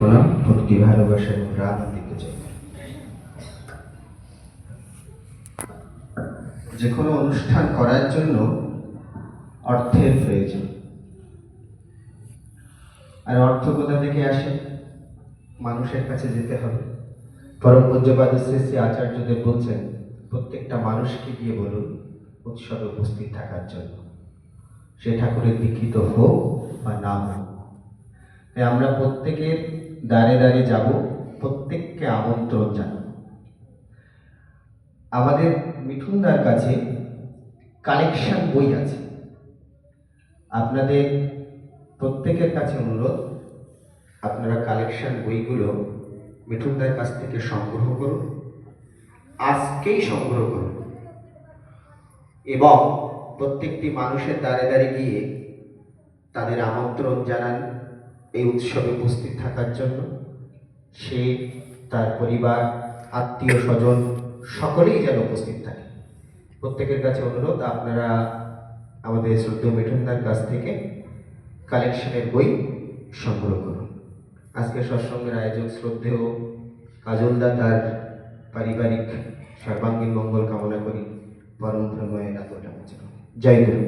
প্রণাম, ভক্তি ভালোবাসা এবং রাম দিতে চাই। যে কোনো অনুষ্ঠান করার জন্য অর্থের প্রয়োজন। আর অর্থ কোথা থেকে আসে? মানুষের কাছে যেতে হবে। পরম পূজ্যপাদ শ্রী শ্রী আচার্যদেব বলছেন, প্রত্যেকটা মানুষকে গিয়ে বলুন উৎসবে উপস্থিত থাকার জন্য, সে ঠাকুরের দীক্ষিত হোক বা না হোক। তাই আমরা প্রত্যেকের দ্বারে দ্বারে যাব, প্রত্যেককে আমন্ত্রণ জানাব। আমাদের মিঠুনদার কাছে কালেকশন বই আছে। আপনাদের প্রত্যেকের কাছে অনুরোধ, আপনারা কালেকশন বইগুলো মিঠুনদার কাছ থেকে সংগ্রহ করুন, আজকেই সংগ্রহ করুন এবং প্রত্যেকটি মানুষের দ্বারে দ্বারে গিয়ে তাদের আমন্ত্রণ জানান এই উৎসবে উপস্থিত থাকার জন্য। সে, তার পরিবার, আত্মীয় স্বজন সকলেই যেন উপস্থিত থাকে। প্রত্যেকের কাছে অনুরোধ, আপনারা আমাদের শ্রদ্ধেয় মিঠুনদার কাছ থেকে কালেকশনের বই সংগ্রহ করুন। আজকে সৎসঙ্গের আয়োজক শ্রদ্ধেয় কাজলদা, তার পারিবারিক সর্বাঙ্গীন মঙ্গল কামনা করি। পরম ব্রহ্মের এতটা জয় গুরু।